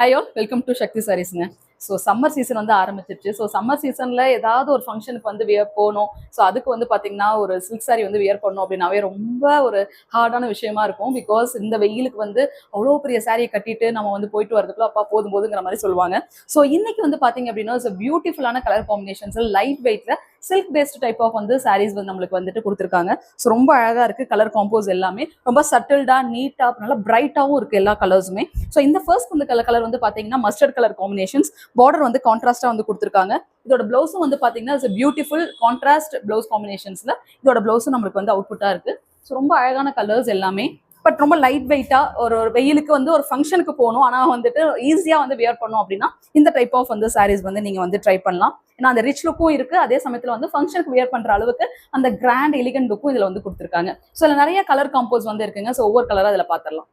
Hello welcome to Shakti சாரீஸ்ங்க. So summer season வந்து ஆரம்பிச்சிருச்சு. ஸோ சம்மர் சீசனில் ஏதாவது ஒரு ஃபங்க்ஷனுக்கு வந்து வியர் போகணும். ஸோ அதுக்கு வந்து பார்த்தீங்கன்னா ஒரு சில்க் சாரி வந்து வியர் பண்ணணும் அப்படின்னாவே ரொம்ப ஒரு ஹார்டான விஷயமா இருக்கும். பிகாஸ் இந்த வெயிலுக்கு வந்து அவ்வளோ பெரிய சாரியை கட்டிட்டு நம்ம வந்து போயிட்டு வரதுக்குள்ள அப்பா போதும் போதுங்கிற மாதிரி சொல்லுவாங்க. ஸோ இன்னைக்கு வந்து பார்த்தீங்க அப்படின்னா பியூட்டிஃபுல்லான கலர் காம்பினேஷன்ஸ் லைட் வெயிட்ல சில்க் பேஸ்ட் டைப் ஆஃப் வந்து சாரீஸ் வந்து நம்மளுக்கு வந்துட்டு கொடுத்துருக்காங்க. ஸோ ரொம்ப அழகா இருக்கு. கலர் காம்போஸ் எல்லாமே ரொம்ப சட்டில்டா நீட்டா நல்லா பிரைட்டாகவும் இருக்கு எல்லா கலர்ஸுமே. ஸோ இந்த ஃபர்ஸ்ட் வந்து கலர் வந்து பார்த்தீங்கன்னா மஸ்டர்ட் கலர் காம்பினேஷன்ஸ், பார்டர் வந்து கான்ட்ராஸ்டா வந்து கொடுத்துருக்காங்க. இதோட பிளவுஸும் வந்து பாத்தீங்கன்னா பியூட்டிஃபுல் கான்ட்ராஸ்ட் பிளவுஸ் காம்பினேஷன்ஸ்ல இதோட பிளவுஸும் நம்மளுக்கு வந்து அவுட்புட்டா இருக்கு. ஸோ ரொம்ப அழகான கலர்ஸ் எல்லாமே. பட் ரொம்ப லைட் வெயிட்டா ஒரு வெயிலுக்கு வந்து ஒரு ஃபங்க்ஷனுக்கு போகணும், ஆனா வந்துட்டு ஈஸியா வந்து வியர் பண்ணும் அப்படின்னா இந்த டைப் ஆஃப் வந்து சாரீஸ் வந்து நீங்க வந்து ட்ரை பண்ணலாம். ஏன்னா அந்த ரிச் லுக்கும் இருக்கு, அதே சமயத்துல வந்து ஃபங்க்ஷனுக்கு வியர் பண்ற அளவுக்கு அந்த கிராண்ட் எலிகன்ட் லுக்கும் இதுல வந்து கொடுத்துருக்காங்க. ஸோ இதுல நிறைய கலர் காம்போஸ் வந்து இருக்குங்க. ஸோ ஒவ்வொரு கலரா இதுல பாத்திரலாம்.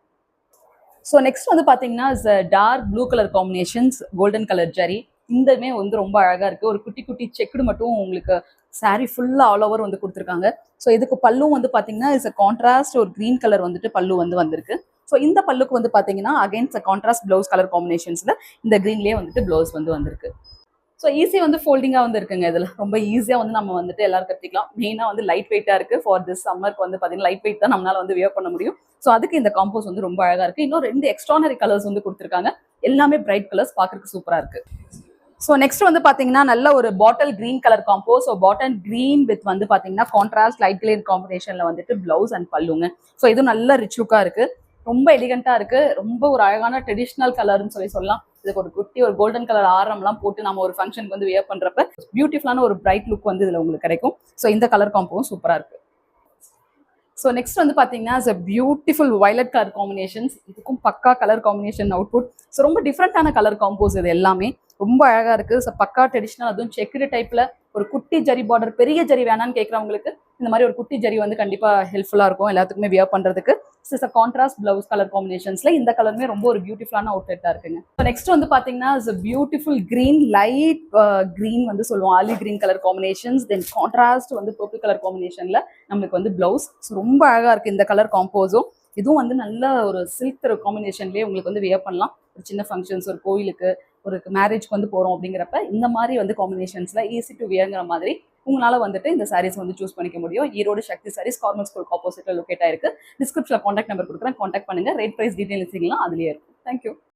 ஸோ நெக்ஸ்ட் வந்து பார்த்தீங்கன்னா dark blue colour combinations, golden colour zari. இந்தமே வந்து ரொம்ப அழகா இருக்கு. ஒரு குட்டி குட்டி செக்குடு மட்டும் உங்களுக்கு சாரி ஃபுல்லா ஆல் ஓவர் வந்து கொடுத்துருக்காங்க. ஸோ இதுக்கு பல்லும் வந்து பார்த்தீங்கன்னா கான்ட்ராஸ்ட் ஒரு கிரீன் கலர் வந்துட்டு பல்லு வந்து வந்திருக்கு. ஸோ இந்த பல்லுக்கு வந்து பார்த்தீங்கன்னா அகைன்ஸ்ட் கான்ட்ராஸ்ட் பிளவுஸ் கலர் காம்பினேஷன்ஸ்ல இந்த கிரீன்லேயே வந்துட்டு பிளவுஸ் வந்து வந்திருக்கு. ஸோ ஈஸி வந்து ஃபோல்டிங்காக வந்து இருக்குங்க. இதில் ரொம்ப ஈஸியாக வந்து நம்ம வந்துட்டு எல்லாரும் கற்றுக்கலாம். மெயினாக வந்து லைட் வெயிட்டாக இருக்குது. ஃபார் திஸ் சம்மருக்கு வந்து பார்த்தீங்கன்னா லைட் வெயிட் தான் நம்மளால வந்து வியர் பண்ண முடியும். ஸோ அதுக்கு இந்த காம்போஸ் வந்து ரொம்ப அழகாக இருக்குது. இன்னும் 2 எக்ஸ்ட்ரானரி கலர்ஸ் வந்து கொடுத்துருக்காங்க. எல்லாமே பிரைட் கலர்ஸ், பார்க்கறதுக்கு சூப்பராக இருக்குது. ஸோ நெக்ஸ்ட் வந்து பார்த்தீங்கன்னா நல்ல ஒரு bottle green colour combo. So bottle green with வந்து பார்த்தீங்கன்னா கான்ட்ராஸ்ட் லைட் கிரீன் காம்பினேஷனில் வந்துட்டு பிளவுஸ் அண்ட் பல்லுங்க. ஸோ இதுவும் நல்ல ரிச் லுக்காக இருக்குது. ரொம்ப எலிகண்டா இருக்கு. ரொம்ப ஒரு அழகான ட்ரெடிஷ்னல் கலர்னு சொல்லலாம். இதுக்கு ஒரு குட்டி ஒரு கோல்டன் கலர் ஆரம்லாம் போட்டு நம்ம ஒரு ஃபங்க்ஷனுக்கு வந்து வியர் பண்றப்ப பியூட்டிஃபுல்லான ஒரு பிரைட் லுக் வந்து இதுல உங்களுக்கு கிடைக்கும். ஸோ இந்த கலர் காம்போவும் சூப்பரா இருக்கு. ஸோ நெக்ஸ்ட் வந்து பார்த்தீங்கன்னா பியூட்டிஃபுல் வயலட் கலர் காம்பினேஷன்ஸ். இதுக்கும் பக்கா கலர் காம்பினேஷன் அவுட்புட். ஸோ ரொம்ப டிஃப்ரெண்டான கலர் காம்போஸ் இது எல்லாமே ரொம்ப அழகா இருக்கு. ஸோ பக்கா ட்ரெடிஷ்னல், அதுவும் செக்குடு டைப்ல ஒரு குட்டி ஜரி பார்டர், பெரிய ஜரி வேணான்னு கேட்குறவங்களுக்கு இந்த மாதிரி ஒரு குட்டி ஜரி வந்து கண்டிப்பா ஹெல்ப்ஃபுல்லா இருக்கும் எல்லாத்துக்குமே வியர் பண்றதுக்கு. கான்ட்ராஸ்ட் பிளவுஸ் கலர் காம்பினேஷன்ஸ்ல இந்த கலருமே ரொம்ப ஒரு பியூட்டிஃபுல்லான அவுட்லெட்டா இருக்குங்க. நெக்ஸ்ட் வந்து பாத்தீங்கன்னா பியூட்டிஃபுல் கிரீன், லைட் கிரீன் வந்து சொல்லுவோம், ஆலிவ் கிரீன் கலர் காம்பினேஷன்ஸ், தென் கான்ட்ராஸ்ட் வந்து பர்பிள் கலர் காம்பினேஷன்ல நம்மளுக்கு வந்து பிளவுஸ். ரொம்ப அழகா இருக்கு இந்த கலர் காம்போஸும். இதுவும் வந்து நல்ல ஒரு சில்க் காம்பினேஷன்லேயே உங்களுக்கு வந்து வியர் பண்ணலாம். ஒரு சின்ன ஃபங்க்ஷன்ஸ், ஒரு கோயிலுக்கு, ஒரு மேரேஜ்க்கு வந்து போறோம் அப்படிங்கிறப்ப இந்த மாதிரி வந்து காம்பினேஷன்ஸ்ல ஈஸி டு வியர்ங்கிற மாதிரி உங்களால வந்துட்டு இந்த சாரீஸ் வந்து சூஸ் பண்ணிக்க முடியும். ஈரோடு சக்தி சாரீஸ் கார்மெண்ட் ஸ்கூல் ஆப்போசிட்ல லொகேட் ஆயிருக்கு. டிஸ்கிரிப்ஷன்ல கான்டாக்ட் நம்பர் கொடுக்குறேன், கான்டாக்ட் பண்ணுங்க. ரேட் பிரைஸ் டீடைல்ஸ் அதுலயே இருக்கும். தேங்க்யூ.